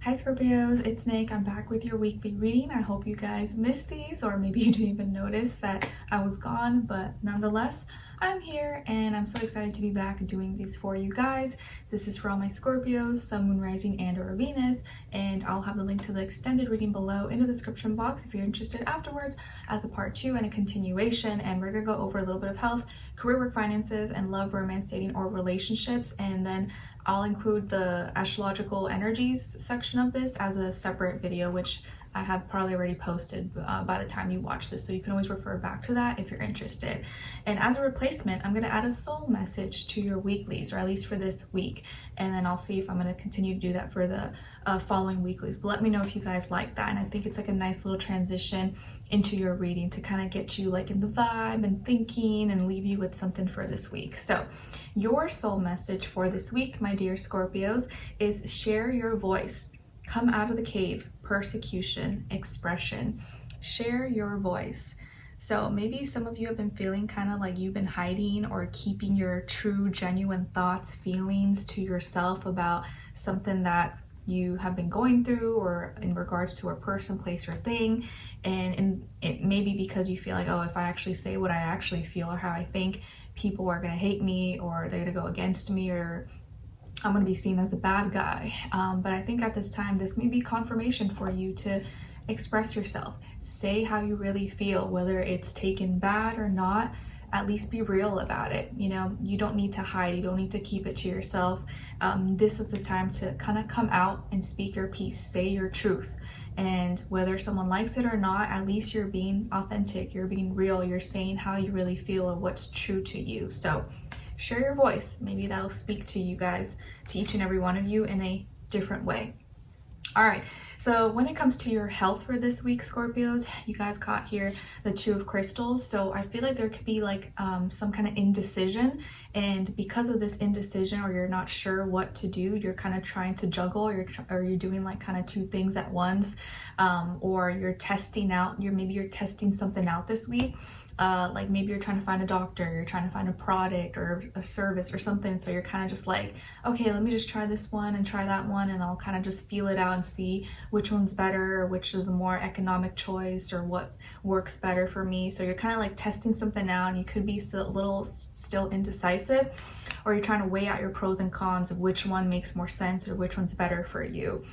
Hi Scorpios, it's Nick. I'm back with your weekly reading. I hope you guys missed these, or maybe you didn't even notice that I was gone, but nonetheless, I'm here and I'm so excited to be back doing these for you guys. This is for all my Scorpios, Sun, Moon, Rising, and or Venus, and I'll have the link to the extended reading below in the description box if you're interested afterwards as a part 2 and a continuation. And we're gonna go over a little bit of health, career, work, finances, and love, romance, dating, or relationships, and then I'll include the astrological energies section of this as a separate video, which I have probably already posted by the time you watch this, so you can always refer back to that if you're interested. And as a replacement, I'm going to add a soul message to your weeklies, or at least for this week, and then I'll see if I'm going to continue to do that for the following weeklies. But let me know if you guys like that, and I think it's like a nice little transition into your reading to kind of get you like in the vibe and thinking and leave you with something for this week. So your soul message for this week, my dear Scorpios, is share your voice. Come out of the cave, persecution, expression, share your voice. So maybe some of you have been feeling kind of like you've been hiding or keeping your true, genuine thoughts, feelings to yourself about something that you have been going through, or in regards to a person, place, or thing. And it may be because you feel like, oh, if I actually say what I actually feel or how I think, people are going to hate me, or they're going to go against me, or I'm going to be seen as the bad guy. But I think at this time, this may be confirmation for you to express yourself. Say how you really feel, whether it's taken bad or not. At least be real about it. You know, you don't need to hide. You don't need to keep it to yourself. This is the time to kind of come out and speak your piece. Say your truth. And whether someone likes it or not, at least you're being authentic. You're being real. You're saying how you really feel or what's true to you. So share your voice. Maybe that'll speak to you guys, to each and every one of you in a different way. All right, so when it comes to your health for this week, Scorpios, you guys got here the Two of Crystals. So I feel like there could be like some kind of indecision, and because of this indecision, or you're not sure what to do, you're kind of trying to juggle, or you're doing like kind of two things at once, or you're testing out, maybe you're testing something out this week. Like maybe you're trying to find a doctor, you're trying to find a product or a service or something. So you're kind of just like, okay, let me just try this one and try that one, and I'll kind of just feel it out and see which one's better, or which is a more economic choice, or what works better for me. So you're kind of like testing something out, and you could be a little still indecisive, or you're trying to weigh out your pros and cons of which one makes more sense or which one's better for you.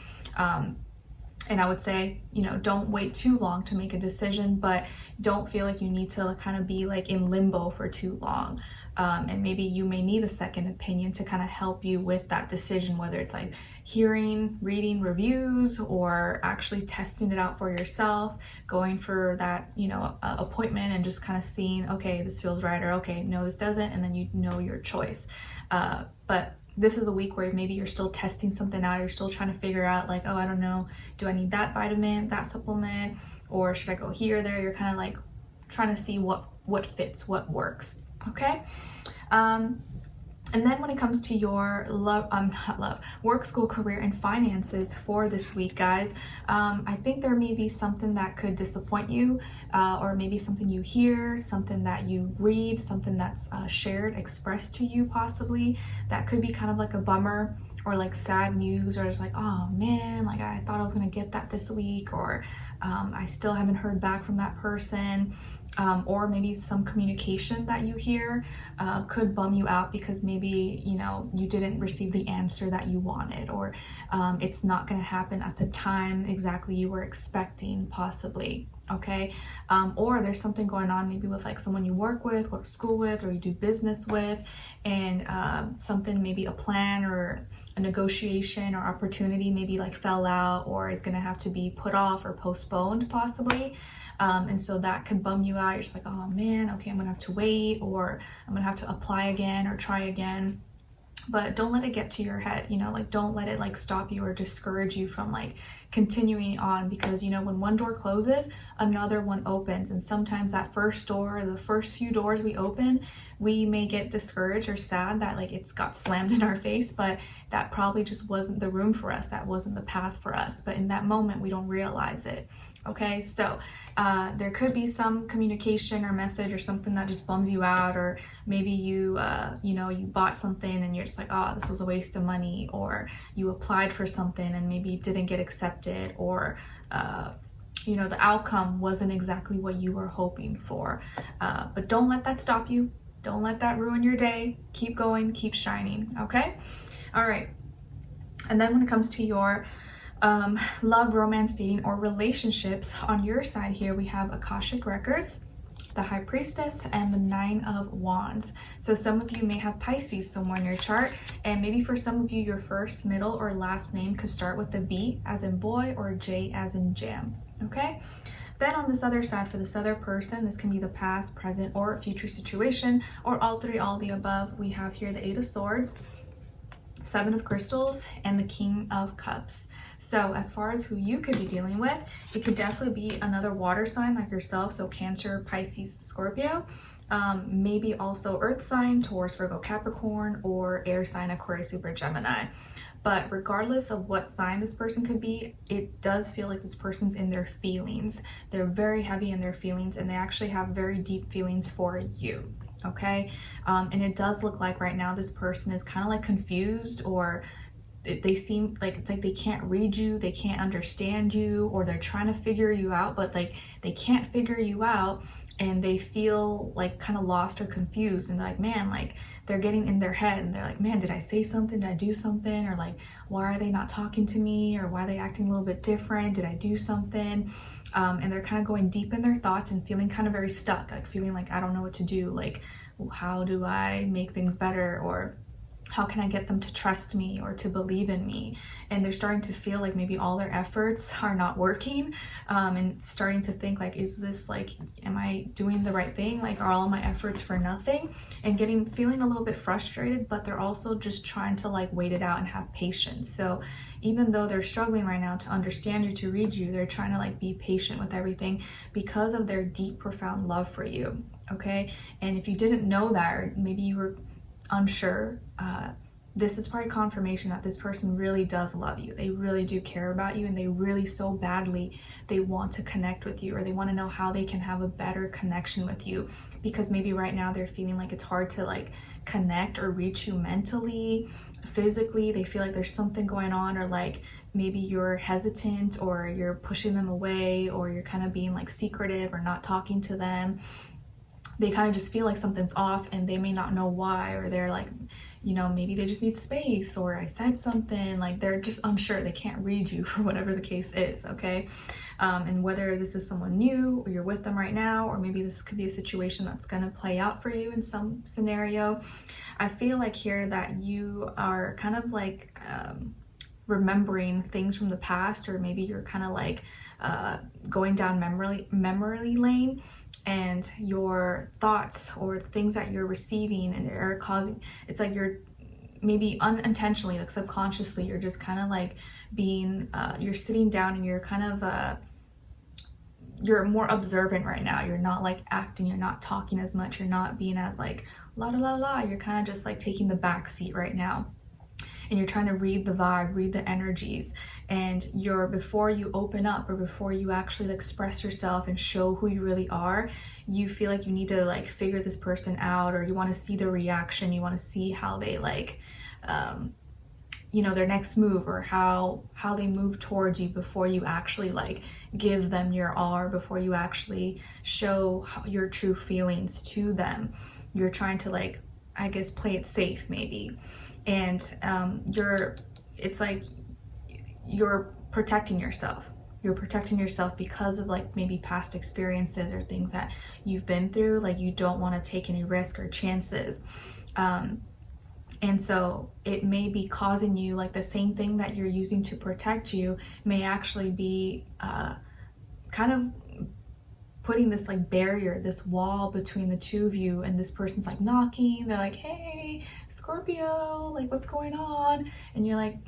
And I would say, you know, don't wait too long to make a decision, but don't feel like you need to kind of be like in limbo for too long. And maybe you may need a second opinion to kind of help you with that decision, whether it's like hearing, reading reviews, or actually testing it out for yourself, going for that, you know, appointment and just kind of seeing, okay, this feels right, or okay, no, this doesn't, and then you know your choice. But this is a week where maybe you're still testing something out. You're still trying to figure out like, oh, I don't know, do I need that vitamin, that supplement, or should I go here or there? You're kind of like trying to see what fits, what works. Okay. And then when it comes to your work, school, career, and finances for this week, guys, I think there may be something that could disappoint you, or maybe something you hear, something that you read, something that's shared, expressed to you possibly, that could be kind of like a bummer, or like sad news, or it's like, oh man, like I thought I was gonna get that this week, or I still haven't heard back from that person. Or maybe some communication that you hear could bum you out, because maybe, you know, you didn't receive the answer that you wanted, or it's not going to happen at the time exactly you were expecting, possibly. Okay. Or there's something going on maybe with like someone you work with, go to school with, or you do business with, and something, maybe a plan or a negotiation or opportunity maybe like fell out, or is going to have to be put off or postponed possibly. And so that could bum you out. You're just like, oh man, okay, I'm gonna have to wait, or I'm gonna have to apply again or try again. But don't let it get to your head, you know, like don't let it like stop you or discourage you from like continuing on, because you know, when one door closes, another one opens. And sometimes that first door, or the first few doors we open, we may get discouraged or sad that like it's got slammed in our face, but that probably just wasn't the room for us. That wasn't the path for us. But in that moment, we don't realize it. Okay, so there could be some communication or message or something that just bums you out, or maybe you you bought something and you're just like, oh, this was a waste of money, or you applied for something and maybe didn't get accepted, or the outcome wasn't exactly what you were hoping for. But don't let that stop you. Don't let that ruin your day. Keep going, keep shining, okay? All right. And then when it comes to your love, romance, dating, or relationships, on your side here, we have Akashic Records, the High Priestess, and the Nine of Wands. So some of you may have Pisces somewhere in your chart, and maybe for some of you, your first, middle, or last name could start with the B as in boy or J as in jam, okay? Then on this other side, for this other person, this can be the past, present, or future situation, or all three, all the above. We have here the Eight of Swords, Seven of Crystals, and the King of Cups. So as far as who you could be dealing with, it could definitely be another water sign like yourself, so Cancer, Pisces, Scorpio. Maybe also earth sign, Taurus, Virgo, Capricorn, or air sign, Aquarius, Libra, Gemini. But regardless of what sign this person could be, it does feel like this person's in their feelings. They're very heavy in their feelings, and they actually have very deep feelings for you. Okay, and it does look like right now this person is kind of like confused, or they seem like it's like they can't read you, they can't understand you, or they're trying to figure you out, but like they can't figure you out, and they feel like kind of lost or confused, and they're like, man, like they're getting in their head, and they're like, man, did I say something? Did I do something? Or like, why are they not talking to me? Or why are they acting a little bit different? Did I do something? And they're kind of going deep in their thoughts and feeling kind of very stuck, like feeling like, I don't know what to do. Like, how do I make things better? Or how can I get them to trust me or to believe in me? And they're starting to feel like maybe all their efforts are not working, and starting to think like, is this like, am I doing the right thing? Like, are all my efforts for nothing? And feeling a little bit frustrated, but they're also just trying to like wait it out and have patience. So even though they're struggling right now to understand you, to read you, they're trying to like be patient with everything because of their deep, profound love for you. Okay. And if you didn't know that, or maybe you were unsure, this is probably confirmation that this person really does love you. They really do care about you, and they really so badly they want to connect with you, or they want to know how they can have a better connection with you, because maybe right now they're feeling like it's hard to like connect or reach you mentally, physically. They feel like there's something going on, or like maybe you're hesitant, or you're pushing them away, or you're kind of being like secretive or not talking to them. They kind of just feel like something's off, and they may not know why, or they're like, maybe they just need space, or I said something, like they're just unsure. They can't read you for whatever the case is, okay? And whether this is someone new, or you're with them right now, or maybe this could be a situation that's going to play out for you in some scenario, I feel like here that you are kind of like remembering things from the past, or maybe you're kind of like going down memory lane, and your thoughts or things that you're receiving and are causing, it's like you're maybe unintentionally, like subconsciously, you're just kind of like being you're sitting down, and you're kind of you're more observant right now. You're not like acting, you're not talking as much, you're not being as like la la la la. You're kind of just like taking the back seat right now, and you're trying to read the vibe, read the energies, and before you open up, or before you actually express yourself and show who you really are, you feel like you need to like figure this person out, or you want to see the reaction, you want to see how they like their next move, or how they move towards you before you actually like give them your all, before you actually show your true feelings to them. You're trying to like, I guess, play it safe maybe. And it's like you're protecting yourself. You're protecting yourself because of like maybe past experiences or things that you've been through. Like you don't want to take any risk or chances. And so it may be causing you, like the same thing that you're using to protect you may actually be kind of putting this like barrier, this wall between the two of you, and this person's like knocking. They're like, hey, Scorpio, like what's going on? And you're like,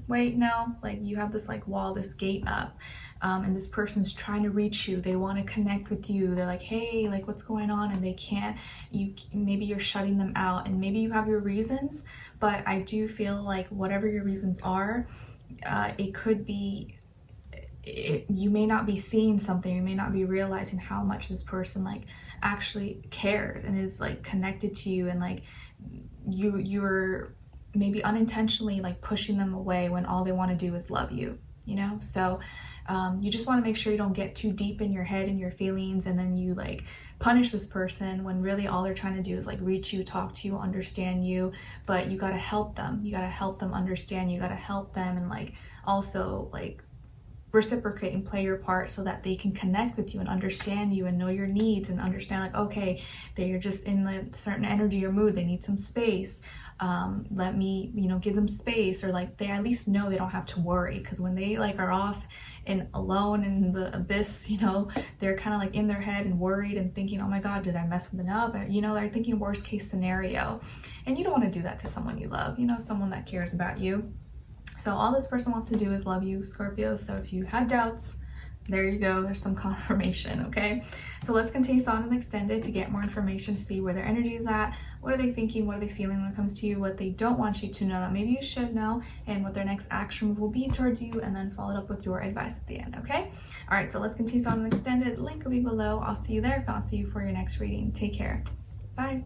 wait, no. Like you have this like wall, this gate up, and this person's trying to reach you. They want to connect with you. They're like, hey, like what's going on? And they can't. Maybe you're shutting them out, and maybe you have your reasons, but I do feel like whatever your reasons are, it could be, you may not be seeing something, you may not be realizing how much this person like actually cares and is like connected to you, and like you're maybe unintentionally like pushing them away when all they want to do is love you, you know? So you just want to make sure you don't get too deep in your head and your feelings, and then you like punish this person when really all they're trying to do is like reach you, talk to you, understand you. But you got to help them. You got to help them understand. You got to help them, and like also like reciprocate and play your part so that they can connect with you and understand you and know your needs and understand like, okay, they're just in a certain energy or mood, they need some space, let me, you know, give them space, or like they at least know they don't have to worry, because when they like are off and alone in the abyss, you know, they're kind of like in their head and worried and thinking, oh my god, did I mess something up? And, you know, they're thinking worst case scenario, and you don't want to do that to someone you love, you know, someone that cares about you. So all this person wants to do is love you, Scorpio. So if you had doubts, there you go, there's some confirmation, okay? So let's continue on and extend it to get more information, to see where their energy is at, what are they thinking, what are they feeling when it comes to you, what they don't want you to know that maybe you should know, and what their next action move will be towards you, and then follow it up with your advice at the end, okay? All right, so let's continue on and extend it. Link will be below. I'll see you there if not see you for your next reading. Take care. Bye.